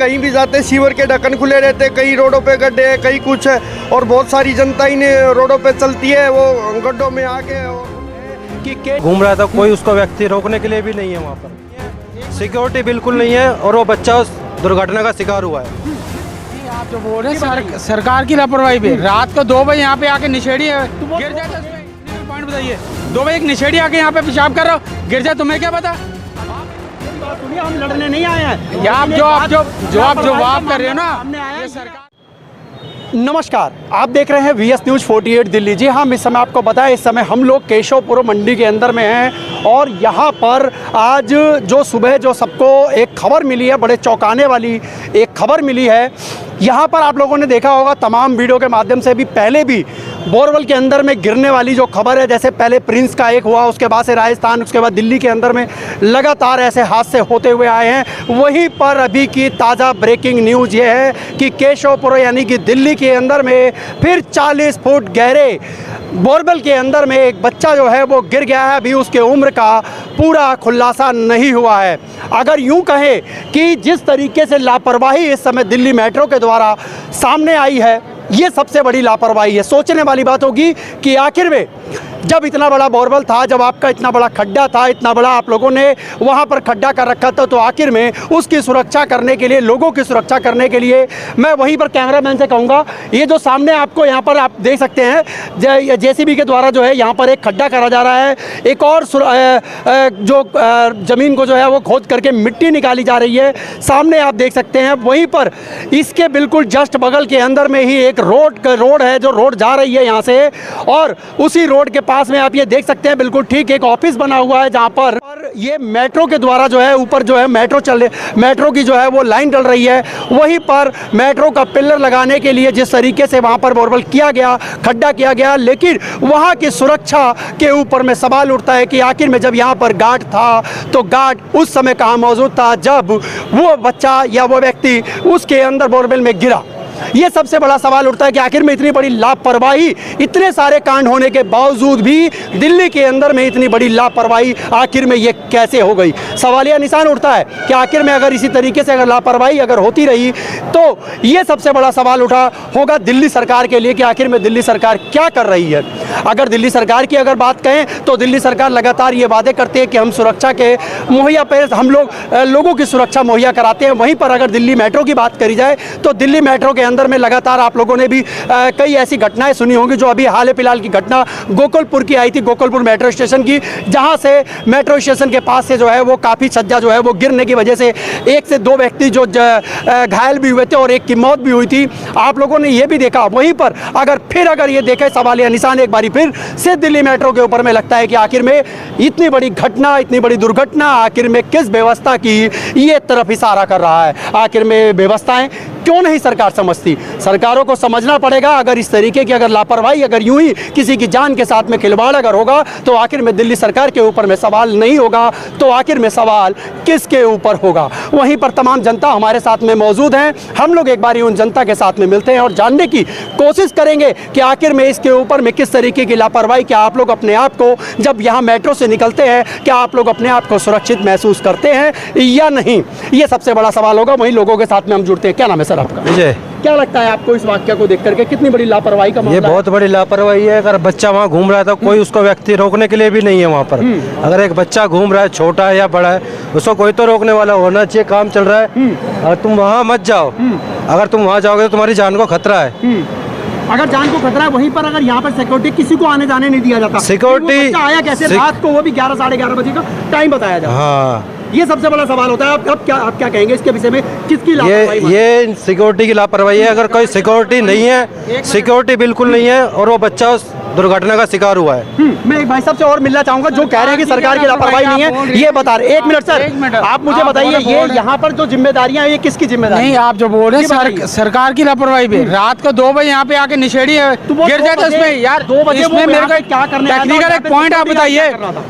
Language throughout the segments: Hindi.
कहीं भी जाते सीवर के ढक्कन खुले रहते, कई रोडों पे गड्ढे हैं, कई कुछ है, और बहुत सारी जनता ही ने रोडों पे चलती है, वो गड्ढों में आके घूम रहा था। कोई उसको व्यक्ति रोकने के लिए भी नहीं है, वहाँ पर सिक्योरिटी बिल्कुल नहीं है और वो बच्चा उस दुर्घटना का शिकार हुआ है। आप जो बोल रहे हैं सरकार की लापरवाही पे, रात को 2 बजे यहाँ पे आके निषेधी गिर जाता है। पॉइंट बताइए, 2 बजे एक निषेधी आके यहाँ पे पेशाब कर रहा हो, गिर जाए, तुम्हें क्या पता? हम लड़ने नहीं आए हैं। आप जवाब कर रहे हो ना, ये सरकार। नमस्कार, आप देख रहे हैं VS न्यूज़ 48 दिल्ली। जी हाँ, इस समय आपको बताया, इस समय हम लोग केशवपुर मंडी के अंदर में हैं और यहाँ पर आज जो सुबह जो सबको एक खबर मिली है, बड़े चौंकाने वाली एक खबर मिली है। यहाँ पर आप लोगों ने देखा होगा तमाम वीडियो के माध्यम से भी, पहले भी बोरवल के अंदर में गिरने वाली जो खबर है, जैसे पहले प्रिंस का एक हुआ, उसके बाद से राजस्थान, उसके बाद दिल्ली के अंदर में लगातार ऐसे हादसे होते हुए आए हैं। वहीं पर अभी की ताज़ा ब्रेकिंग न्यूज़ ये है कि केशवपुर यानी कि दिल्ली के अंदर में फिर 40 फुट गहरे बोरवल के अंदर में एक बच्चा जो है वो गिर गया है। अभी उसके उम्र का पूरा खुलासा नहीं हुआ है। अगर यूं कहें कि जिस तरीके से लापरवाही इस समय दिल्ली मेट्रो के द्वारा सामने आई है, ये सबसे बड़ी लापरवाही है। सोचने वाली बात होगी कि आखिर में जब इतना बड़ा बोरवेल था, जब आपका इतना बड़ा खड्डा था, इतना बड़ा आप लोगों ने वहाँ पर खड्डा कर रखा था, तो आखिर में उसकी सुरक्षा करने के लिए, लोगों की सुरक्षा करने के लिए, मैं वहीं पर कैमरामैन से कहूँगा, ये जो सामने आपको यहाँ पर आप देख सकते हैं, JCB के द्वारा जो है यहाँ पर एक खड्डा करा जा रहा है। एक और जो ज़मीन को जो है वो खोद करके मिट्टी निकाली जा रही है, सामने आप देख सकते हैं। वहीं पर इसके बिल्कुल जस्ट बगल के अंदर में ही एक रोड है, जो रोड जा रही है यहाँ से, और उसी रोड के पास में आप ये देख सकते हैं बिल्कुल ठीक एक ऑफिस बना हुआ है, जहाँ पर ये मेट्रो के द्वारा जो है ऊपर जो है मेट्रो की जो है वो लाइन डल रही है। वहीं पर मेट्रो का पिलर लगाने के लिए जिस तरीके से वहाँ पर बोरवेल किया गया, खड्डा किया गया, लेकिन वहाँ की सुरक्षा के ऊपर में सवाल उठता है कि आखिर में जब यहाँ पर गार्ड था तो गार्ड उस समय कहाँ मौजूद था जब वो बच्चा या वो व्यक्ति उसके अंदर बोरवेल में गिरा। ये सबसे बड़ा सवाल उठता है कि आखिर में इतनी बड़ी लापरवाही, इतने सारे कांड होने के बावजूद भी दिल्ली के अंदर में इतनी बड़ी लापरवाही आखिर में ये कैसे हो गई। सवालिया निशान उठता है कि आखिर में अगर इसी तरीके से अगर लापरवाही अगर होती रही तो ये सबसे बड़ा सवाल उठा होगा दिल्ली सरकार के लिए कि आखिर में दिल्ली सरकार क्या कर रही है। अगर दिल्ली सरकार की अगर बात कहें तो दिल्ली सरकार लगातार ये वादे करते हैं कि हम सुरक्षा के मुहैया पे हम लोगों की सुरक्षा मुहैया कराते हैं। वहीं पर अगर दिल्ली मेट्रो की बात करी जाए तो दिल्ली मेट्रो के अंदर में लगातार आप लोगों ने भी कई ऐसी घटनाएं सुनी होंगी, जो अभी हाल फिलहाल की घटना गोकुलपुर की आई थी, गोकुलपुर मेट्रो स्टेशन की, जहां से मेट्रो स्टेशन के पास से जो है वो काफ़ी छज्जा जो है वो गिरने की वजह से 1 से 2 व्यक्ति जो घायल भी हुए थे और एक की मौत भी हुई थी। आप लोगों ने ये भी देखा। वहीं पर अगर ये देखे सवालिया निशान एक बारी फिर से दिल्ली मेट्रो के ऊपर में लगता है कि आखिर में इतनी बड़ी घटना, इतनी बड़ी दुर्घटना आखिर में किस व्यवस्था की ये तरफ इशारा कर रहा है। आखिर में व्यवस्थाएं क्यों नहीं सरकार समझती? सरकारों को समझना पड़ेगा। अगर इस तरीके की अगर लापरवाही, अगर यूं ही किसी की जान के साथ में खिलवाड़ अगर होगा तो आखिर में दिल्ली सरकार के ऊपर में सवाल नहीं होगा, तो आखिर में सवाल किसके ऊपर होगा? वहीं पर तमाम जनता हमारे साथ में मौजूद हैं। हम लोग एक बार उन जनता के साथ में मिलते हैं और जानने की कोशिश करेंगे कि आखिर में इसके ऊपर में किस तरीके की लापरवाही, क्या आप लोग अपने आप को जब यहाँ मेट्रो से निकलते हैं, क्या आप लोग अपने आप को सुरक्षित महसूस करते हैं या नहीं? ये सबसे बड़ा सवाल होगा। वहीं लोगों के साथ में हम जुड़ते हैं। क्या नाम है सर आपका? विजय। क्या लगता है आपको इस वाक्य को देख करके, कितनी बड़ी लापरवाही का मामला ये बहुत बड़ी लापरवाही है। अगर बच्चा वहाँ घूम रहा था, कोई उसको व्यक्ति रोकने के लिए भी नहीं है वहाँ पर। अगर एक बच्चा घूम रहा है, छोटा है या बड़ा है, उसको कोई तो रोकने वाला होना चाहिए। काम चल रहा है और तुम वहाँ मत जाओ। अगर तुम वहाँ जाओगे तो तुम्हारी जान को खतरा है। अगर जान को खतरा है, वहीं पर अगर यहाँ पर सिक्योरिटी, किसी को आने जाने नहीं दिया जाता। सिक्योरिटी आया कैसे रात को, वो भी 11 साढ़े 11 बजे का टाइम बताया जाता। हाँ, ये सबसे बड़ा सवाल होता है। आप क्या कहेंगे इसके विषय में? किसकी लापरवाही? ये सिक्योरिटी की लापरवाही है। अगर कोई सिक्योरिटी नहीं है, सिक्योरिटी बिल्कुल नहीं है और वो बच्चा उस दुर्घटना का शिकार हुआ है। मैं एक भाई साहब से और मिलना चाहूंगा जो कह रहे हैं कि सरकार की लापरवाही नहीं है, ये बता रहे। 1 मिनट सर, आप मुझे बताइए, ये यहाँ पर जो जिम्मेदारियां हैं ये किसकी जिम्मेदारी? नहीं, आप जो बोल रहे हैं सरकार की लापरवाही पे, रात को 2 बजे यहाँ पे आके निषेधी गिर जाता है उसमें यार। 2 बजे इसमें मेरे को क्या करना है? टेक्निकल एक पॉइंट आप बताइए,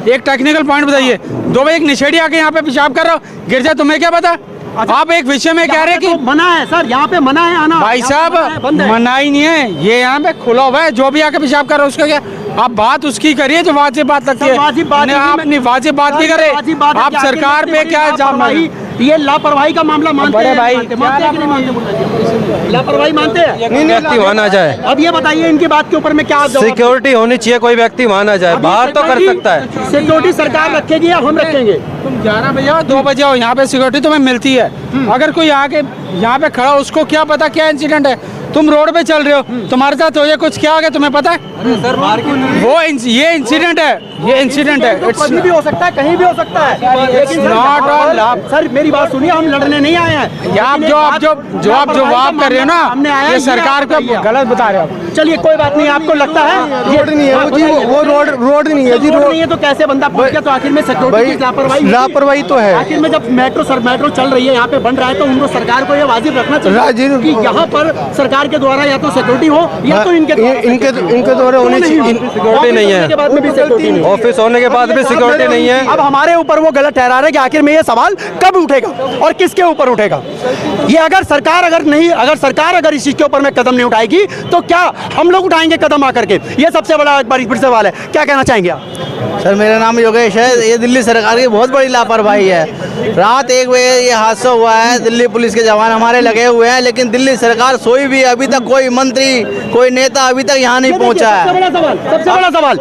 एक टेक्निकल पॉइंट बताइए। 2 बजे एक निषेधी आके यहाँ पे पेशाब कर रहा हो, गिर जाए, तुम्हें क्या पता? आप एक विषय में कह रहे हैं कि मना है सर, यहाँ पे मना है आना। भाई साहब, मना ही नहीं है, ये यहाँ पे खुला हुआ है। जो भी आके पेशाब कर रहा है उसका क्या? आप बात उसकी करिए जो वाजिब बात लगती है। वाजिब बात आप अपनी वाजिब बात नहीं करे। आप सरकार पे क्या इल्जाम? ये लापरवाही का मामला मानते बड़े हैं? भाई, मानते हैं कि नहीं मानते? लापरवाही मानते हैं? व्यक्ति माना जाए, अब ये बताइए इनकी बात के ऊपर में क्या जवाब? सिक्योरिटी होनी चाहिए, कोई व्यक्ति माना जाए, बाहर तो कर सकता है। सिक्योरिटी सरकार रखेगी या हम रखेंगे? तुम 11 बजे आओ 2 बजे आओ, यहाँ पे सिक्योरिटी तुम्हें मिलती है। अगर कोई आके यहाँ पे खड़ा, उसको क्या पता क्या इंसिडेंट है? तुम रोड पे चल रहे हो, तुम्हारे साथ हो जाए कुछ, क्या आ गया तुम्हें पता है? ये इंसिडेंट है, ये इंसिडेंट है। कहीं भी हो सकता है, कहीं भी हो सकता है, लेकिन not all सर मेरी बात सुनिए, हम लड़ने नहीं आए हैं। आप जो आप कर रहे हो ना, हमने आया ये सरकार को गलत बता रहे हो। चलिए कोई बात नहीं, आपको लगता है रोड नहीं है जी, वो रोड नहीं है जी, रोड नहीं है तो कैसे बंदा पहुंच गया? तो आखिर में सिक्योरिटी की लापरवाही तो है। आखिर में जब मेट्रो चल रही है, यहाँ पे बन रहा है, तो उनको सरकार को ये वाजिब रखना चाहिए कि यहाँ पर सरकार के द्वारा या तो सिक्योरिटी हो या तो इनके द्वारा होनी चाहिए। सिक्योरिटी नहीं है, के बाद में भी सिक्योरिटी नहीं है। ऑफिस होने के बाद भी सिक्योरिटी नहीं है। अब हमारे ऊपर वो गलत ठहरा रहे कि आखिर में ये सवाल कब उठेगा और किसके ऊपर उठेगा। ये अगर सरकार अगर इस चीज के ऊपर में कदम नहीं उठाएगी तो क्या हम लोग उठाएंगे कदम आकर के? ये सबसे बड़ा एक बार फिर सवाल है, क्या कहना चाहेंगे आप? सर मेरा नाम योगेश है। ये दिल्ली सरकार की बहुत बड़ी लापरवाही है। रात 1 बजे ये हादसा हुआ है, दिल्ली पुलिस के जवान हमारे लगे हुए हैं, लेकिन दिल्ली सरकार सोई भी है। अभी तक कोई मंत्री, कोई नेता अभी तक यहाँ नहीं पहुँचा है। सबसे बड़ा सवाल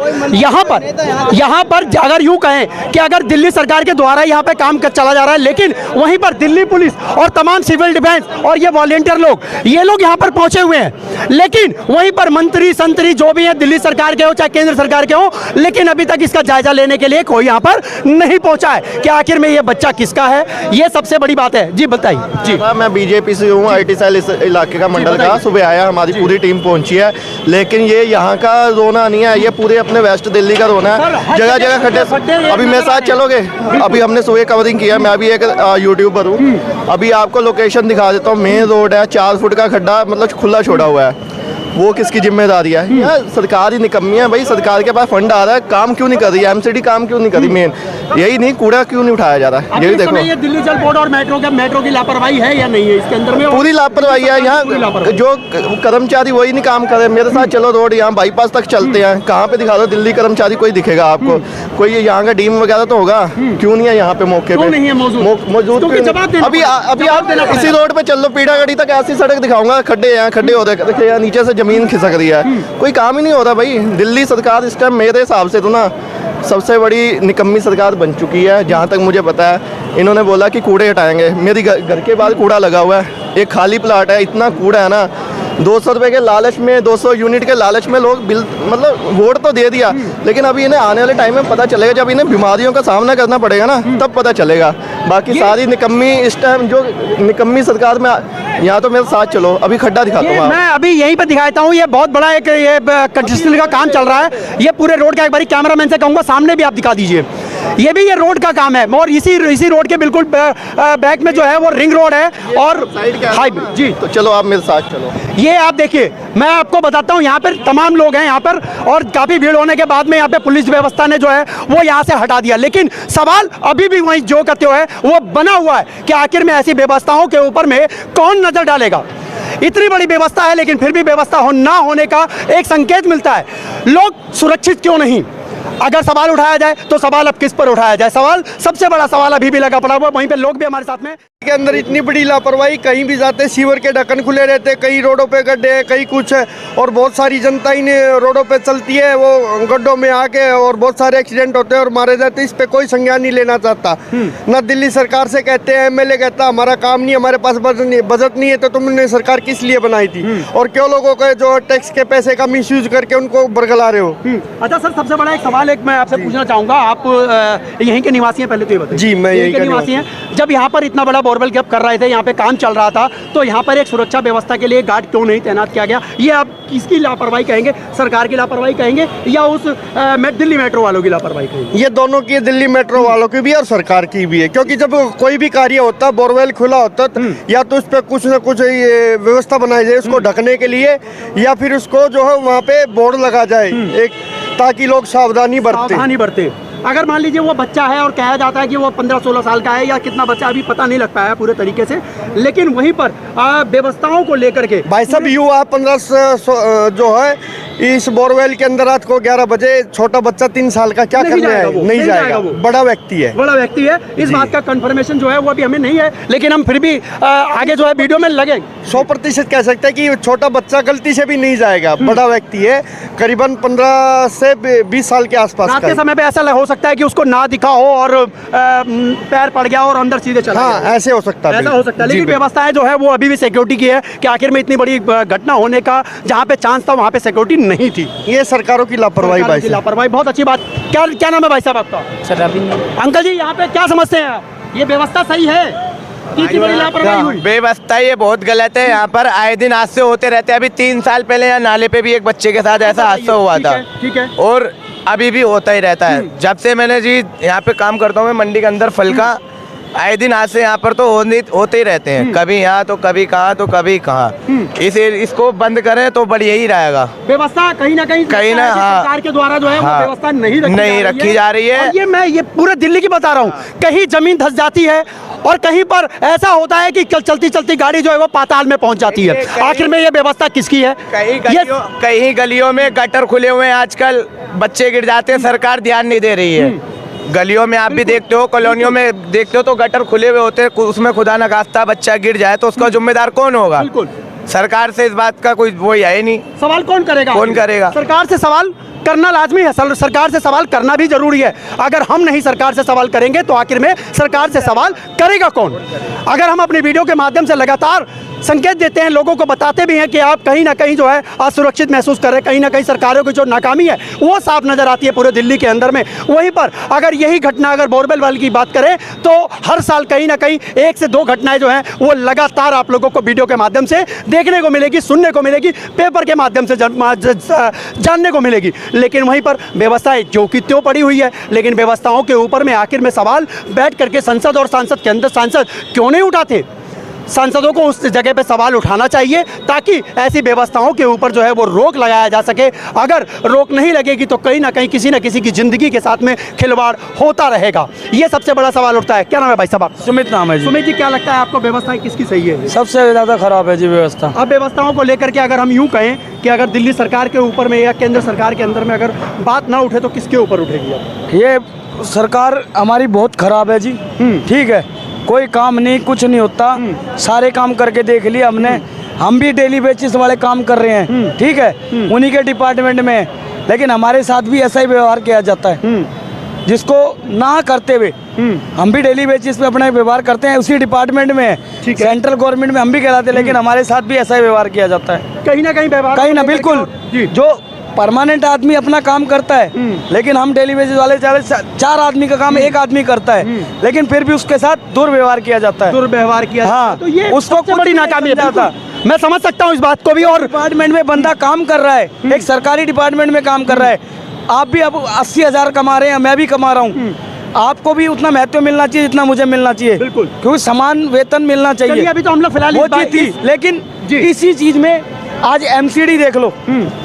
यहाँ पर अगर यूं कहें कि अगर दिल्ली सरकार के द्वारा यहाँ पे काम चला जा रहा है, लेकिन वहीं पर दिल्ली पुलिस और तमाम सिविल डिफेंस और ये वॉलेंटियर लोग, ये लोग यहाँ पर पहुंचे हुए हैं, लेकिन वहीं पर मंत्री संतरी जो भी है दिल्ली सरकार के हो चाहे केंद्र सरकार के हो, लेकिन अभी तक इसका जायजा लेने के लिए कोई यहाँ पर नहीं पहुंचा है कि आखिर में ये बच्चा किसका है। ये सबसे बड़ी बात है। जी बताइए। जी मैं बीजेपी से हूँ, IT सेल इस इलाके का मंडल का। सुबह आया, हमारी पूरी टीम पहुंची है, लेकिन ये यहाँ का रोना नहीं है, ये पूरे अपने वेस्ट दिल्ली का रोना है। जगह जगह खड्डे। अभी मेरे साथ चलोगे? अभी हमने सुबह कवरिंग किया, मैं भी एक यूट्यूबर हूँ। अभी आपको लोकेशन दिखा देता हूँ। मेन रोड है, 4 फुट का खड्डा मतलब खुला छोड़ा हुआ है। वो किसकी जिम्मेदारी है? यार सरकार ही निकम्मी है भाई। सरकार के पास फंड आ रहा है, काम क्यों नहीं कर रही है? MCD काम क्यों नहीं कर रही? मेन यही नहीं, कूड़ा क्यों नहीं उठाया जा रहा है? यही देखो, ये दिल्ली जल बोर्ड और मेट्रो की लापरवाही है या नहीं है इसके अंदर में? पूरी लापरवाही है। यहाँ जो कर्मचारी वही नहीं काम करे। मेरे साथ चलो रोड, यहाँ बाईपास तक चलते हैं, कहाँ पे दिखा दो दिल्ली कर्मचारी कोई दिखेगा आपको? कोई यहाँ का डीम वगैरह तो होगा, क्यों नहीं है यहाँ पे मौके पे मौजूद? अभी आप इसी रोड पे चल लो, पीढ़ागढ़ी तक ऐसी सड़क दिखाऊंगा, खड्डे हैं, खड्डे हो रहे, देखिए नीचे से जमीन खिसक रही है। कोई काम ही नहीं हो रहा भाई। दिल्ली सरकार इस टाइम मेरे हिसाब से तो ना सबसे बड़ी निकम्मी सरकार बन चुकी है। जहाँ तक मुझे पता है, इन्होंने बोला कि कूड़े हटाएंगे। मेरी घर के बाहर कूड़ा लगा हुआ है, एक खाली प्लाट है, इतना कूड़ा है ना। 200 रुपए के लालच में, 200 यूनिट के लालच में लोग बिल मतलब वोट तो दे दिया, लेकिन अभी इन्हें आने वाले टाइम में पता चलेगा, जब इन्हें बीमारियों का सामना करना पड़ेगा ना, तब पता चलेगा। बाकी सारी निकम्मी इस टाइम जो निकम्मी सरकार में, यहाँ तो मेरे साथ चलो, अभी खड्डा दिखाता हूँ। मैं अभी यहीं पर दिखाता हूँ। ये बहुत बड़ा एक ये कंस्ट्रक्शन का काम चल रहा है। ये पूरे रोड का एक बारी कैमरामैन से कहूँगा सामने भी आप दिखा दीजिए। ये भी ये रोड का काम है और इसी रोड के बिल्कुल बैक में जो है वो रिंग रोड है और हाईवे। जी तो चलो आप मेरे साथ चलो। ये आप देखिए, मैं आपको बताता हूँ, यहाँ पर तमाम लोग हैं यहाँ पर, और काफ़ी भीड़ होने के बाद में यहाँ पे पुलिस व्यवस्था ने जो है वो यहाँ से हटा दिया, लेकिन सवाल अभी भी वहीं जो करते हुए वो बना हुआ है कि आखिर में ऐसी व्यवस्थाओं के ऊपर में कौन नजर डालेगा। इतनी बड़ी व्यवस्था है, लेकिन फिर भी व्यवस्था ना होने का एक संकेत मिलता है। लोग सुरक्षित क्यों नहीं? अगर सवाल उठाया जाए तो सवाल अब किस पर उठाया जाए? सवाल, सबसे बड़ा सवाल अभी भी लगा पड़ा हुआ। वहीं पे लोग भी हमारे साथ में के अंदर इतनी बड़ी लापरवाही, कहीं भी जाते सीवर के ढक्कन खुले रहते, कई रोडों पे गड्ढे हैं, कहीं कुछ है, और बहुत सारी जनता ही ने रोडों पे चलती है, वो गड्ढों में आके और बहुत सारे एक्सीडेंट होते हैं और मारे जाते हैं। इस पे कोई संज्ञान नहीं लेना चाहता। ना दिल्ली सरकार से कहते हैं, MLA कहता हमारा काम नहीं, हमारे पास बजट नहीं है, तो तुमने सरकार किस लिए बनाई थी? और क्यों लोगों के जो टैक्स के पैसे का मिसयूज करके उनको बरगला रहे हो? अच्छा सर, सबसे बड़ा एक सवाल एक मैं आपसे पूछना चाहूंगा। आप यहीं के निवासी हैं? पहले तो ये बताइए। जी, मैं यहीं के निवासी हैं। जब यहाँ पर इतना बड़ा बोरवेल जब कर रहे थे, यहाँ पे काम चल रहा था, तो यहाँ पर एक सुरक्षा व्यवस्था के लिए गार्ड क्यों नहीं तैनात किया गया? ये आप किसकी लापरवाही कहेंगे? सरकार की लापरवाही कहेंगे या उस दिल्ली मेट्रो वालों की लापरवाही कहेंगे? ये दोनों की, दिल्ली मेट्रो वालों की भी और सरकार की भी है, क्योंकि जब कोई भी कार्य होता, बोरवेल खुला होता, या तो उस पर कुछ न कुछ ये व्यवस्था बनाई जाए उसको ढकने के लिए, या फिर उसको जो है वहाँ पे बोर्ड लगा जाए एक, ताकि लोग सावधानी बरते। अगर मान लीजिए वो बच्चा है और कहा जाता है कि वो 15-16 साल का है या कितना बच्चा अभी पता नहीं लग पाया पूरे तरीके से, लेकिन वहीं पर व्यवस्थाओं को लेकर के भाई साहब युवा 15 जो है इस बोरवेल के अंदर रात को 11 बजे छोटा बच्चा 3 साल का क्या नहीं करने जाएगा है? वो, नहीं नहीं जाएगा, जाएगा वो। बड़ा व्यक्ति है, बड़ा व्यक्ति है। इस बात का कंफर्मेशन जो है वो अभी हमें नहीं है, लेकिन हम फिर भी आगे जो है वीडियो में लगे 100% कह सकते हैं कि छोटा बच्चा गलती से भी नहीं जाएगा, बड़ा व्यक्ति है, करीबन 15 से 20 साल के आसपास रात का के है। समय पे ऐसा हो सकता है कि उसको ना दिखा हो और पैर पड़ गया और अंदर सीधे चला हाँ गया। ऐसे हो सकता है, ऐसा हो सकता है, जी, लेकिन बिल्कुल। व्यवस्थाएं जो है वो अभी भी सिक्योरिटी की है कि आखिर में इतनी बड़ी घटना होने का जहाँ पे चांस था वहाँ पे सिक्योरिटी नहीं थी। ये सरकारों की लापरवाही भाई साहब। लापरवाही, बहुत अच्छी बात। क्या नाम है भाई साहब आपका? सर अभी अंकल जी यहाँ पे क्या समझते हैं आप? ये व्यवस्था सही है? इतनी बड़ी लापरवाही हुई? व्यवस्था ये बहुत गलत है। यहाँ पर आए दिन हादसे होते रहते हैं। अभी 3 साल पहले यहाँ नाले पे भी एक बच्चे के साथ ऐसा हादसा हुआ था, ठीक है। और अभी भी होता ही रहता है। जब से मैंने जी यहाँ पे काम करता हूँ मैं मंडी के अंदर फल का, आए दिन हादसे यहाँ पर तो होते ही रहते हैं, कभी यहाँ तो कभी कहाँ तो कभी कहाँ। इसको बंद करें तो बढ़िया ही रहेगा। व्यवस्था कहीं ना कहीं कहीं ना, हाँ, सरकार के द्वारा जो है वो हाँ, व्यवस्था नहीं रखी जा रही है। और ये मैं ये पूरे दिल्ली की बता रहा हूँ, कहीं जमीन धंस जाती है और कहीं पर ऐसा होता है कि चलती चलती गाड़ी जो है वो पाताल में पहुंच जाती है। आखिर में ये व्यवस्था किसकी है? कहीं गलियों में गटर खुले हुए हैं, आजकल बच्चे गिर जाते हैं, सरकार ध्यान नहीं दे रही है। गलियों में आप भी देखते हो, कॉलोनियों में देखते हो तो गटर खुले हुए होते हैं, उसमें खुदा न खास्ता बच्चा गिर जाए तो उसका जिम्मेदार कौन होगा? बिल्कुल। सरकार से इस बात का कोई वो है ही नहीं। सवाल कौन करेगा? कौन करेगा? सरकार से सवाल करना लाजमी है, सरकार से सवाल करना भी जरूरी है। अगर हम नहीं सरकार से सवाल करेंगे तो आखिर में सरकार से सवाल करेगा कौन? अगर हम अपनी वीडियो के माध्यम से लगातार संकेत देते हैं, लोगों को बताते भी हैं कि आप कहीं ना कहीं जो है असुरक्षित महसूस कर रहे हैं, कहीं ना कहीं सरकारों की जो नाकामी है वो साफ नजर आती है पूरे दिल्ली के अंदर में। वहीं पर अगर यही घटना अगर बोरवेल वाली की बात करें तो हर साल कहीं ना कहीं 1 से 2 घटनाएं जो हैं वो लगातार आप लोगों को वीडियो के माध्यम से देखने को मिलेगी, सुनने को मिलेगी, पेपर के माध्यम से जानने को मिलेगी। लेकिन वहीं पर व्यवस्थाएं जो कि त्यों पड़ी हुई है, लेकिन व्यवस्थाओं के ऊपर में आखिर में सवाल बैठ करके संसद और सांसद के अंदर सांसद क्यों नहीं उठाते? सांसदों को उस जगह पे सवाल उठाना चाहिए ताकि ऐसी व्यवस्थाओं के ऊपर जो है वो रोक लगाया जा सके। अगर रोक नहीं लगेगी तो कहीं ना कहीं किसी न किसी की जिंदगी के साथ में खिलवाड़ होता रहेगा। ये सबसे बड़ा सवाल उठता है। क्या नाम है भाई साहब? सुमित नाम है जी। सुमित जी, क्या लगता है आपको व्यवस्थाएं किसकी सही है? सबसे ज़्यादा खराब है जी व्यवस्था। अब व्यवस्थाओं को लेकर के अगर हम यूं कहें कि अगर दिल्ली सरकार के ऊपर में या केंद्र सरकार के अंदर में अगर बात ना उठे तो किसके ऊपर उठेगी? अब ये सरकार हमारी बहुत खराब है जी। ठीक है, कोई काम नहीं, कुछ नहीं होता, सारे काम करके देख लिए हमने। हम भी डेली बेसिस वाले काम कर रहे हैं, ठीक है, उन्हीं के डिपार्टमेंट में, लेकिन हमारे साथ भी ऐसा ही व्यवहार किया जाता है जिसको ना करते हुए। हम भी डेली बेसिस पे अपना व्यवहार करते हैं, उसी डिपार्टमेंट में, सेंट्रल गवर्नमेंट में हम भी कहलाते हैं, लेकिन हमारे साथ भी ऐसा ही व्यवहार किया जाता है। कहीं ना कहीं व्यवहार, कहीं ना, बिल्कुल। जो परमानेंट आदमी अपना काम करता है, लेकिन हम डेली बेसिस वाले 4 आदमी का काम 1 आदमी करता है, लेकिन फिर भी उसके साथ दुर्व्यवहार किया जाता है। दुर्व्यवहार किया हाँ, तो ये उसको सबसे बड़ी नाकामी जाता। है। मैं समझ सकता हूँ इस बात को भी। और डिपार्टमेंट में बंदा काम कर रहा है, एक सरकारी डिपार्टमेंट में काम कर रहा है। आप भी अब 80,000 कमा रहे हैं, मैं भी कमा रहा हूँ। आपको भी उतना महत्व मिलना चाहिए जितना मुझे मिलना चाहिए, बिल्कुल, क्योंकि समान वेतन मिलना चाहिए। अभी तो हम लोग फिलहाल वो चीज थी, लेकिन इसी चीज में आज एमसीडी देख लो,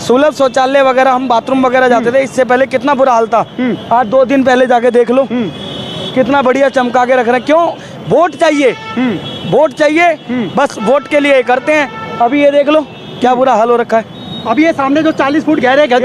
सुलभ शौचालय वगैरह, हम बाथरूम वगैरह जाते थे, इससे पहले कितना बुरा हाल था। आज 2 दिन पहले जाके देख लो, कितना बढ़िया चमका के रख रहे हैं। क्यों? वोट चाहिए, वोट चाहिए, बस वोट के लिए करते हैं। अभी ये देख लो क्या बुरा हाल हो रखा है। अब ये सामने जो 40 फुट गहरे के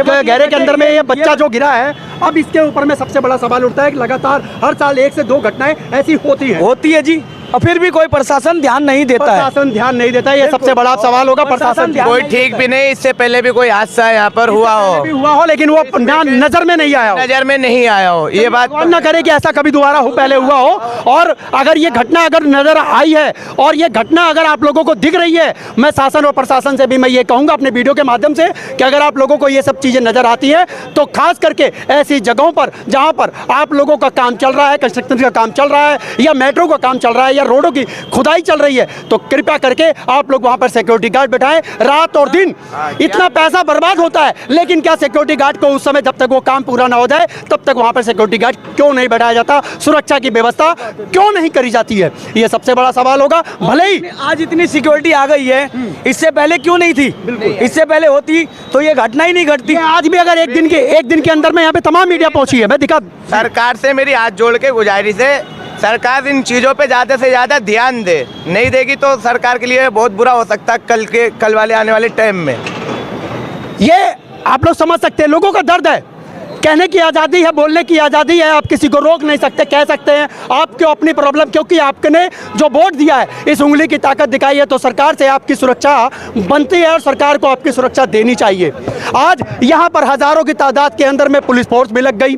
अंदर में ये बच्चा जो गिरा है, अब इसके ऊपर में सबसे बड़ा सवाल उठता है कि लगातार हर साल 1 से 2 घटनाएं ऐसी होती है जी, और फिर भी कोई प्रशासन ध्यान नहीं देता है। प्रशासन ध्यान नहीं देता है, ये सबसे बड़ा सवाल होगा। प्रशासन कोई ठीक भी नहीं, इससे पहले भी कोई हादसा यहाँ पर हुआ हो, लेकिन वो नजर में नहीं आया हो, नजर में नहीं आया हो। ये बात न करे कि ऐसा कभी दोबारा पहले हुआ हो। और अगर ये घटना अगर नजर आई है और ये घटना अगर आप लोगों को दिख रही है, मैं शासन और प्रशासन से भी मैं ये कहूंगा अपने वीडियो के माध्यम से कि अगर आप लोगों को ये सब चीजें नजर आती है तो खास करके ऐसी जगहों पर जहां पर आप लोगों का काम चल रहा है, कंस्ट्रक्शन का काम चल रहा है, या मेट्रो का काम चल रहा है, या रोडों की खुदाई चल रही है तो कृपया करके आप लोग वहाँ पर सिक्योरिटी गार्ड बैठाएं। रात और दिन इतना पैसा बर्बाद होता है, लेकिन क्या सिक्योरिटी गार्ड को उस समय जब तक वो काम पूरा ना हो जाए तब तक वहाँ पर सिक्योरिटी गार्ड क्यों नहीं बैठाया जाता, सुरक्षा की व्यवस्था क्यों नहीं करी जाती है, ये सबसे बड़ा सवाल होगा। भले ही आज इतनी सिक्योरिटी आ गई है, इससे पहले क्यों नहीं थी? इससे पहले होती तो ये घटना ही नहीं घटती। आज भी अगर एक दिन के अंदर में यहाँ पे तमाम मीडिया पहुंची है, मैं दिखा सरकार से मेरी हाथ जोड़ के गुजारिश है, सरकार इन चीज़ों पे ज़्यादा से ज़्यादा ध्यान दे। नहीं देगी तो सरकार के लिए बहुत बुरा हो सकता है कल वाले आने वाले टाइम में। ये आप लोग समझ सकते हैं, लोगों का दर्द है। कहने की आज़ादी है, बोलने की आज़ादी है, आप किसी को रोक नहीं सकते, कह सकते हैं आपकी अपनी प्रॉब्लम, क्योंकि आपने जो वोट दिया है, इस उंगली की ताकत दिखाई है तो सरकार से आपकी सुरक्षा बनती है और सरकार को आपकी सुरक्षा देनी चाहिए। आज यहाँ पर हज़ारों की तादाद के अंदर में पुलिस फोर्स भी लग गई,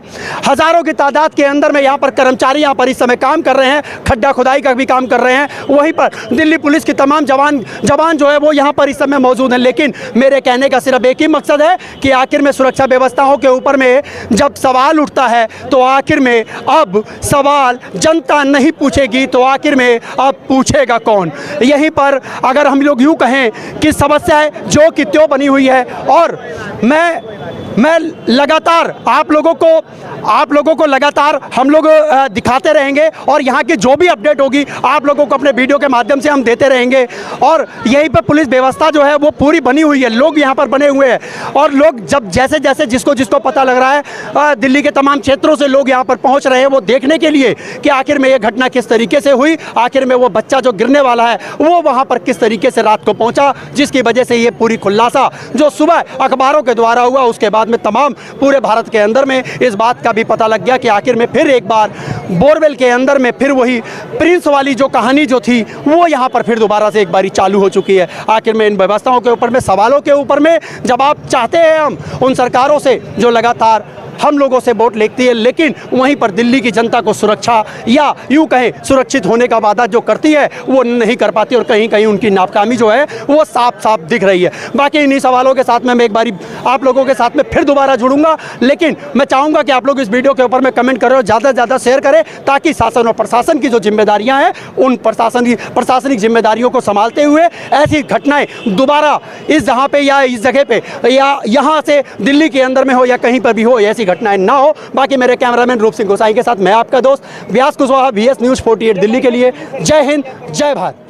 हज़ारों की तादाद के अंदर में यहाँ पर कर्मचारी यहाँ पर इस समय काम कर रहे हैं, खड्डा खुदाई का भी काम कर रहे हैं। वहीं पर दिल्ली पुलिस की तमाम जवान जो है वो यहाँ पर इस समय मौजूद हैं। लेकिन मेरे कहने का सिर्फ एक ही मकसद है कि आखिर में सुरक्षा व्यवस्थाओं के ऊपर में जब सवाल उठता है तो आखिर में अब सवाल जनता नहीं पूछेगी तो आखिर में अब पूछेगा कौन। यहीं पर अगर हम लोग यूँ कहें कि समस्या जो कि त्यों बनी हुई है और मैं लगातार आप लोगों को लगातार हम लोग दिखाते रहेंगे और यहाँ की जो भी अपडेट होगी आप लोगों को अपने वीडियो के माध्यम से हम देते रहेंगे। और यहीं पर पुलिस व्यवस्था जो है वो पूरी बनी हुई है, लोग यहाँ पर बने हुए हैं और लोग जब जैसे जैसे जिसको पता लग रहा है दिल्ली के तमाम क्षेत्रों से लोग यहाँ पर पहुँच रहे हैं वो देखने के लिए कि आखिर में ये घटना किस तरीके से हुई, आखिर में वो बच्चा जो गिरने वाला है वो वहाँ पर किस तरीके से रात को पहुँचा, जिसकी वजह से ये पूरी खुलासा जो सुबह अखबारों के द्वारा हुआ उसके बाद में तमाम पूरे भारत के अंदर में इस बात का भी पता लग गया कि आखिर में फिर एक बार बोरवेल के अंदर में फिर वही प्रिंस वाली जो कहानी जो थी वो यहाँ पर फिर दोबारा से एक बारी चालू हो चुकी है। आखिर में इन व्यवस्थाओं के ऊपर में, सवालों के ऊपर में जवाब चाहते हैं हम उन सरकारों से जो लगातार हम लोगों से वोट लेती है, लेकिन वहीं पर दिल्ली की जनता को सुरक्षा या यूं कहें सुरक्षित होने का वादा जो करती है वो नहीं कर पाती और कहीं कहीं उनकी नाकामी जो है वो साफ साफ दिख रही है। बाकी इन्हीं सवालों के साथ में मैं एक बारी आप लोगों के साथ में फिर दोबारा जुड़ूंगा, लेकिन मैं चाहूँगा कि आप लोग इस वीडियो के ऊपर में कमेंट करें और ज़्यादा से ज़्यादा शेयर करें ताकि शासन और प्रशासन की जो जिम्मेदारियाँ हैं उन प्रशासनिक जिम्मेदारियों को संभालते हुए ऐसी घटनाएँ दोबारा इस जहाँ पे या इस जगह पे या यहाँ से दिल्ली के अंदर में हो या कहीं पर भी हो ऐसी घटनाएं ना हो। बाकी मेरे कैमरामैन रूप सिंह गोसाई के साथ मैं आपका दोस्त व्यास कुशवाहा, VS News 48 दिल्ली के लिए। जय हिंद, जय भारत।